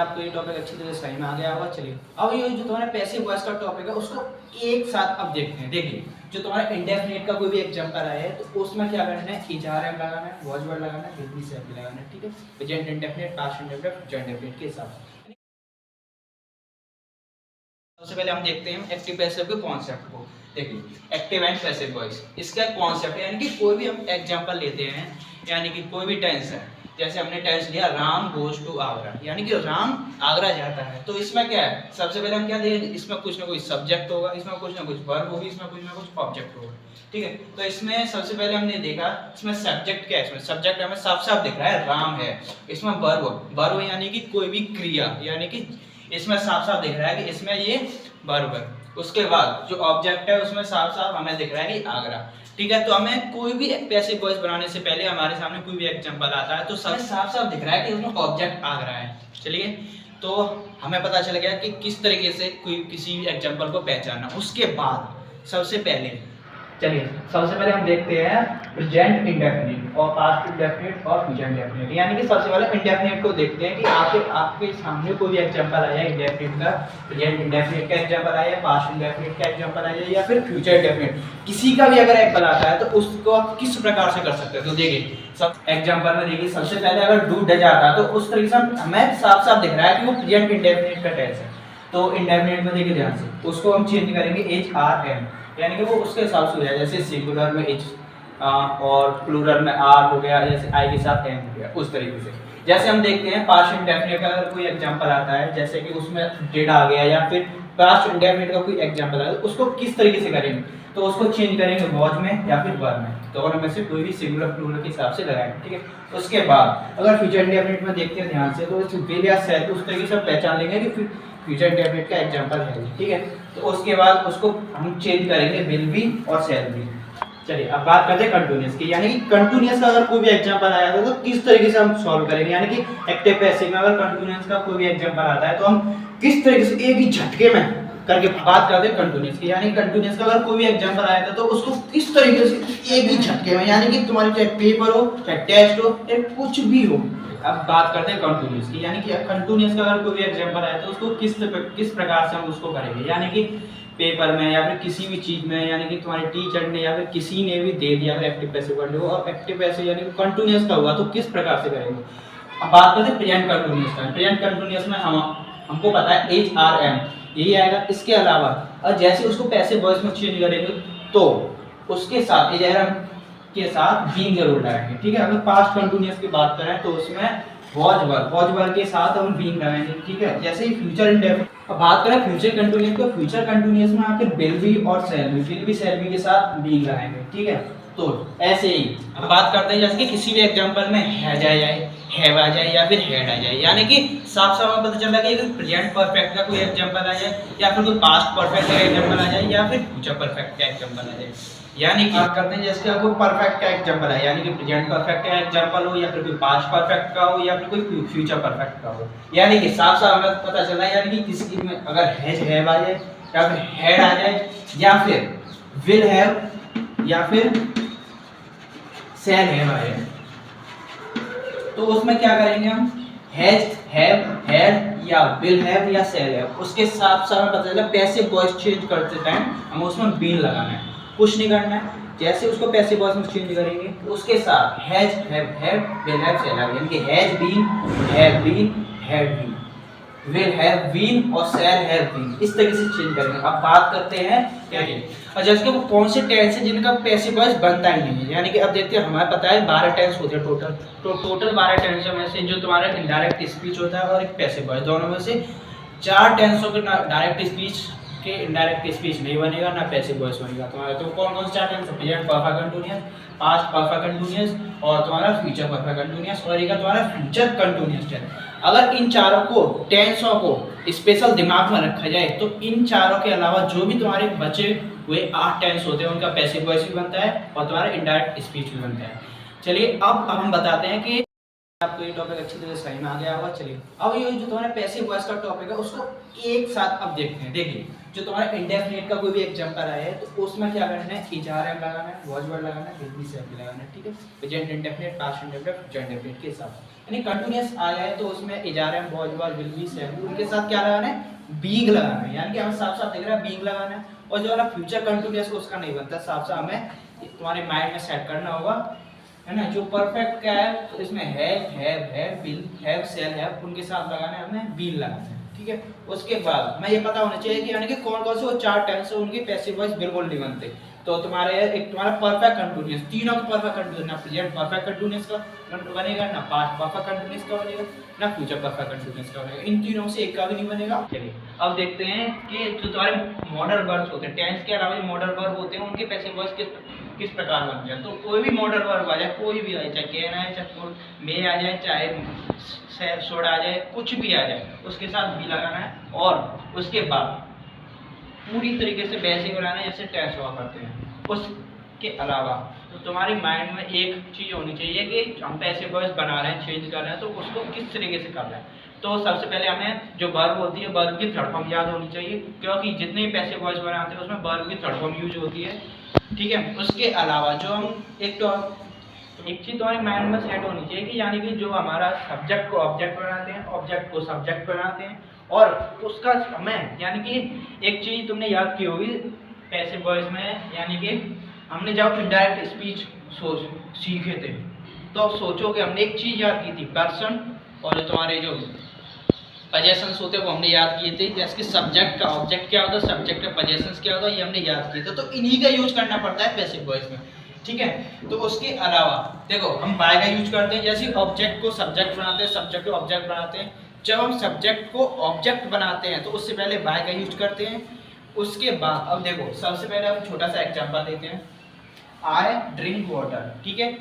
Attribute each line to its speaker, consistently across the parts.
Speaker 1: आपको ये टॉपिक अच्छी तरह से समझ में आ गया होगा। चलिए अब ये जो तुम्हारा पैसिव वॉइस का टॉपिक है उसको एक साथ अब देखते हैं। देखिए जो तुम्हारा इंडेफिनिट का कोई भी एग्जांपल आया है तो उसमें क्या करना है, एचआरएम लगाना है, वॉज वर्ड लगाना है, विल बी से भी लगाना है। ठीक है, present indefinite, past indefinite, future indefinite के हिसाब से। सबसे पहले हम देखते हैं एक्टिव पैसिव के कॉन्सेप्ट को। देखिए एक्टिव एंड पैसिव वॉइस इसका कॉन्सेप्ट है, यानी कि कोई भी हम एग्जांपल लेते हैं, यानी कि कोई भी टेंस है, जैसे हमने टेंस लिया राम गोज टू आगरा, यानी कि राम आगरा जाता है। तो इसमें क्या है, सबसे पहले हम क्या देंगे, इसमें कुछ ना कुछ सब्जेक्ट होगा, इसमें कुछ ना कुछ वर्ब होगी, इसमें कुछ ना कुछ ऑब्जेक्ट होगा। ठीक है, तो इसमें सबसे पहले हमने देखा इसमें सब्जेक्ट क्या है, इसमें सब्जेक्ट हमें साफ साफ दिख रहा है राम है। इसमें वर्ब यानी कि कोई भी क्रिया, यानी कि इसमें साफ साफ दिख रहा है कि इसमें ये वर्ब है। उसके बाद जो ऑब्जेक्ट है उसमें साफ साफ हमें दिख रहा है कि आगरा। ठीक है, तो हमें कोई भी पैसिव वॉइस बनाने से पहले हमारे सामने कोई भी एग्जांपल आता है तो सब साफ साफ दिख रहा है कि उसमें ऑब्जेक्ट आगरा है। चलिए, तो हमें पता चल गया कि किस तरीके से कोई किसी भी एग्जांपल को पहचानना। उसके बाद सबसे पहले चलिए सबसे पहले हम देखते हैं प्रेजेंट इंडेफिनिट और पास्ट इंडेफिनिट और फ्यूचर इंडेफिनिट। यानी कि सबसे पहले इंडेफिनिट को देखते हैं कि आपके सामने कोई भी एग्जांपल आया इंडेफिनिट का, प्रेजेंट इंडेफिनिट का एग्जांपल आया, पास्ट इंडेफिनिट का एग्जांपल आया या फिर फ्यूचर इंडेफिनिट, किसी का भी अगर एग्जांपल आता है तो उसको आप किस प्रकार से कर सकते हैं। तो देखिए सब एग्जांपल में देखिए सबसे पहले अगर डू डज आता है तो उस तरीके से हमें साफ साफ दिख रहा है कि वो प्रेजेंट इंडेफिनिट का टेंस है। तो इंडेफिनिट में देखिए ध्यान से उसको हम चेंज करेंगे एच आर एम, यानी कि वो उसके हिसाब से हो जाए, जैसे सिंगुलर में एच और प्लूरल में आर हो गया, जैसे आई के साथ एम हो गया, उस तरीके से। जैसे हम देखते हैं पास्ट इंडेफिनिट का अगर कोई एग्जांपल आता है, जैसे कि उसमें डिड आ गया या फिर पास्ट इंडेफिनिट का कोई एग्जांपल आया तो उसको किस तरीके से करेंगे, तो उसको चेंज करेंगे वॉज में या फिर वर में, तो दोनों में से कोई भी सिंगुलर प्लूरल के हिसाब से लगाएंगे। ठीक है, उसके बाद अगर फ्यूचर इंडेफिनिट में देखते हैं ध्यान से तो विल या शैल तो उस तरीके से पहचान लेंगे कि फ्यूचर इंडेफिनिट का एग्जांपल है। ठीक है, तो उसके बाद उसको हम चेंज करेंगे विल बी और शैल बी। चलिए अब बात करते हैं कंटीन्यूअस की, यानी कि कंटीन्यूअस का अगर कोई भी एग्जांपल आया था तो किस तरीके से हम सॉल्व करेंगे। यानी कि एक्टिव पैसिव में अगर कंटीन्यूअस का कोई भी एग्जांपल आता है तो हम किस तरीके से एक ही झटके में करके बात करते हैं कंटीन्यूअस की। यानी कंटीन्यूअस का अगर कोई भी एग्जांपल आया था तो उसको किस तरीके से एक ही झटके में, यानी कि तुम्हारी चाहे पेपर हो चाहे टेस्ट हो चाहे कुछ भी हो। अब बात करते हैं कंटीन्यूअस की, यानी कि कंटीन्यूअस का अगर कोई भी एग्जांपल आया तो उसको किस प्रकार से हम उसको करेंगे। यानी कि पेपर में या फिर किसी भी चीज में, यानी कि तुम्हारे टीचर ने या फिर किसी ने भी दे दिया एक्टिव पैसिव करने को, और एक्टिव पैसिव यानी कि कंटीन्यूअस का हुआ तो किस प्रकार से करेंगे। अब बात करते हैं प्रेजेंट कंटीन्यूअस का। प्रेजेंट कंटीन्यूअस में हमको पता है एच आर एम यही आएगा। इसके अलावा और जैसे उसको पैसिव वॉइस में चेंज करेंगे तो उसके साथ एच आर एम के साथ बीइंग जरूर लगाएंगे। ठीक है, अगर पास्ट कंटीन्यूअस की बात करें तो उसमें वॉज वर्ब के साथ हम बीइंग लगाएंगे। ठीक है, जैसे ही फ्यूचर इंडेफिनिट। अब बात करें फ्यूचर कंटीन्यूअस तो फ्यूचर कंटीन्यूअस में आके विल बी और शैल बी के साथ बीइंग लगाएंगे। ठीक है, तो ऐसे ही अब बात करते हैं जैसे कि किसी भी एग्जांपल में हैज आ जाए, हैव आ जाए या फिर हैड आ जाए, यानी कि साफ साफ हमें पता चल रहा है कि प्रेजेंट परफेक्ट का कोई एग्जांपल आ जाए या फिर कोई पास्ट परफेक्ट का एग्जांपल आ जाए या फिर फ्यूचर परफेक्ट का एग्जांपल आ जाए। यानी कि बात करते हैं जैसे कि आपको परफेक्ट का एग्जांपल है, यानी कि प्रेजेंट परफेक्ट का एग्जांपल हो या फिर कोई पास्ट परफेक्ट का हो या फिर कोई फ्यूचर परफेक्ट का हो। यानी कि साफ साफ हमें पता चल रहा है, यानी कि किसी में अगर हैज हैव आ जाए या फिर हैड आ जाए या फिर विल हैव या फिर शैल हैव आ जाए तो उसमें क्या करेंगे हम, हैज हैव हैड या विल हैव या शैल हैव, उसके साथ साथ हमें पता चला पैसिव वॉइस चेंज करते टाइम हमें उसमें बीन लगाना है, कुछ नहीं करना है। जैसे उसको पैसिव वॉइस में चेंज करेंगे तो उसके साथ has have had will have shall have, यानी कि has been, have been, had been, will have been और शैल हैव बीन, इस तरीके से चेंज करेंगे। अब बात करते हैं क्या है और जैसे कि वो कौन से टेंस है जिनका पैसिव वॉइस बनता ही नहीं है। यानी कि अब देखते हैं हमें पता है 12 टेंस होते हैं टोटल, तो टोटल 12 टेंस में से जो तुम्हारा इंडायरेक्ट स्पीच होता है और एक पैसिव वॉइस, दोनों में से 4 टेंसों के डायरेक्ट स्पीच के इंडायरेक्ट स्पीच नहीं बनेगा ना पैसिव वॉइस बनेगा तुम्हारा। तो कौन कौन से 4 टेंस है, present perfect continuous, past perfect continuous और तुम्हारा फ्यूचर परफेक्ट कंटीन्यूअस और एक तुम्हारा फ्यूचर कंटीन्यूअस टेंस। अगर इन चारों को टेंसों को स्पेशल दिमाग में रखा जाए तो इन चारों के अलावा जो भी तुम्हारे बचे हुए 8 टेंस होते हैं उनका पैसिव वॉइस भी बनता है और तुम्हारा इंडायरेक्ट स्पीच भी बनता है। चलिए अब हम बताते हैं कि आपको ये टॉपिक अच्छी तरह से समझ में आ गया होगा। चलिए अब ये जो तुम्हारा पैसिव वॉइस का टॉपिक है उसको एक साथ अब देखते हैं। देखिए जो तुम्हारा इंडेफिनिट का कोई भी एग्जांपल आया है तो उसमें क्या करना है, इजारा लगाना है, वॉज वर्ड लगाना है, विल बी से लगाना है, ठीक है। Present indefinite, past indefinite, future indefinite के साथ यानी कंटीन्यूअस आया है तो उसमें इजारा, वॉज वर्ड, विल बी से उनके साथ क्या लगाना है, बीइंग लगाना है, यानी कि हमें साफ साफ दिख रहा है बीइंग लगाना है। और जो वाला फ्यूचर कंटीन्यूअस उसका नहीं बनता, साफ साफ हमें तुम्हारे माइंड में सेट करना होगा, है ना। जो परफेक्ट क्या है तो इसमें have, will, have, shall, have उनके साथ लगाना है, हमें बीन लगाना है, ठीक है। उसके बाद हमें ये पता होना चाहिए कि यानी कि कौन कौन से वो चार टेंस है उनके पैसिव वॉइस बिल्कुल नहीं बनते। तो तुम्हारे एक तुम्हारा परफेक्ट कंटीन्यूअस, तीनों का परफेक्ट कंटीन्यूअस, ना प्रेजेंट परफेक्ट कंटीन्यूअस का बनेगा, ना पास्ट परफेक्ट कंटीन्यूअस का बनेगा, ना फ्यूचर परफेक्ट कंटीन्यूअस का बनेगा। इन तीनों से एक का भी नहीं बनेगा। चलिए अब देखते हैं कि जो तुम्हारे मॉडल वर्ब्स होते हैं, टेंस के अलावा मॉडल वर्ब होते हैं उनके पैसिव वॉइस किस प्रकार बन जाए। तो कोई भी मॉडल वर्ब आ जाए, कोई भी आ जाए, चाहे कैन आए, चाहे मे आ जाए, चाहे शोड आ जाए, कुछ भी आ जाए उसके साथ भी लगाना है। और उसके बाद पूरी तरीके से वैसे ही बनाना है जैसे टेंस हुआ करते हैं। उसके अलावा तो तुम्हारे माइंड में एक चीज़ होनी चाहिए कि हम पैसिव वॉइस बना रहे हैं, चेंज कर रहे हैं तो उसको किस तरीके से कर रहे हैं। तो सबसे पहले हमें जो वर्ब होती है वर्ब की थर्ड फॉर्म याद होनी चाहिए, क्योंकि जितने भी पैसिव वॉइस बनाते हैं उसमें वर्ब की थर्ड फॉर्म यूज होती है, ठीक है। उसके अलावा जो हम एक चीज तुम्हारे माइंड में सेट होनी चाहिए कि यानी कि जो हमारा सब्जेक्ट को ऑब्जेक्ट बनाते हैं, ऑब्जेक्ट को सब्जेक्ट बनाते हैं, और उसका हमें यानी कि एक चीज तुमने याद की होगी पैसिव वॉइस में, यानी कि हमने जब इनडायरेक्ट स्पीच सीखे थे तो सोचो कि हमने एक चीज याद की थी, पर्सन और जो तुम्हारे जो पजेशंस होते हैं वो हमने याद किए थे। जैसे कि सब्जेक्ट का ऑब्जेक्ट क्या होता है, सब्जेक्ट का पजेशंस क्या होता है, ये हमने याद किए थे। तो इन्हीं का यूज करना पड़ता है पैसिव वॉइस में, ठीक है। तो उसके अलावा देखो हम बाय का यूज करते हैं, जैसे ऑब्जेक्ट को सब्जेक्ट बनाते हैं, सब्जेक्ट को ऑब्जेक्ट बनाते हैं। जब हम सब्जेक्ट को ऑब्जेक्ट बनाते हैं तो उससे पहले बाय का यूज करते हैं। उसके बाद अब देखो सबसे पहले हम छोटा सा एग्जांपल देते हैं, आई ड्रिंक वाटर, ठीक है।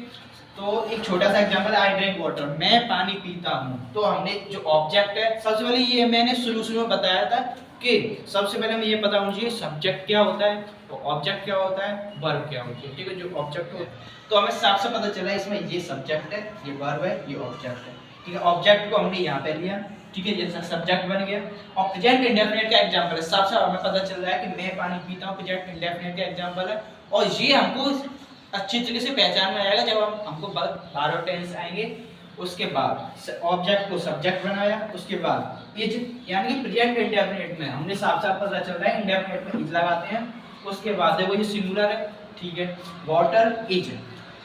Speaker 1: तो एक छोटा सा एग्जांपल, आई ड्रिंक वाटर, मैं पानी पीता हूँ। तो हमने जो ऑब्जेक्ट है, सबसे पहले ये मैंने शुरू में बताया था कि सबसे पहले हमें ये पता होना चाहिए सब्जेक्ट क्या होता है, तो ऑब्जेक्ट क्या होता है, वर्ब क्या होती है, ठीक है। जो ऑब्जेक्ट हो तो हमें साफ से पता चला इसमें ये सब्जेक्ट है, ये वर्ब है, ये ऑब्जेक्ट है, ठीक है। ऑब्जेक्ट को हमने यहाँ पे लिया, ठीक है, जैसा सब्जेक्ट बन गया। और प्रेजेंट इंडेफिनिट का एग्जांपल है, साफ साफ हमें पता चल रहा है कि मैं पानी पीता हूँ, प्रेजेंट इंडेफिनिट का एग्जांपल है। और ये हमको अच्छी तरीके से पहचान में आएगा जब हम हमको बारो टेंस आएंगे। उसके बाद ऑब्जेक्ट को सब्जेक्ट बनाया, उसके बाद इज, यानी कि प्रेजेंट इंडेफिनिट में हमने साफ साफ पता चल रहा है इंडेफिनिट में इज लगाते हैं। उसके बाद देखो ये सिंगुलर है, ठीक है, वाटर इज,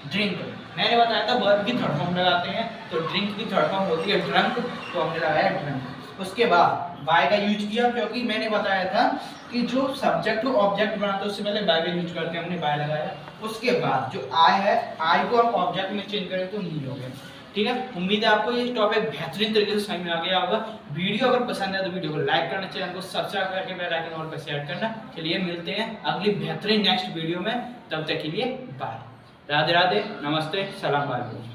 Speaker 1: ड्रिंक मैंने बताया था वर्ब की थर्ड फॉर्म लगाते हैं, तो ड्रिंक की थर्ड फॉर्म होती है ड्रंक, तो हमने लगाया ड्रंक। उसके बाद बाय का यूज किया, क्योंकि मैंने बताया था कि जो सब्जेक्ट को ऑब्जेक्ट बनाते हैं उससे पहले बाय का यूज करते हैं, हमने बाय लगाया। उसके बाद जो आई है, आई को हम ऑब्जेक्ट में चेंज करें तो नीड हो गया, ठीक है। उम्मीद है आपको ये टॉपिक बेहतरीन तरीके से समझ में आ गया होगा। वीडियो अगर पसंद है तो वीडियो को लाइक करना, चैनल को सब्सक्राइब करके बेल आइकन ऑल पर शेयर करना। चलिए मिलते हैं अगली बेहतरीन नेक्स्ट वीडियो में, तब तक के लिए बाय, राधे राधे, नमस्ते, सलाम वालेकुम।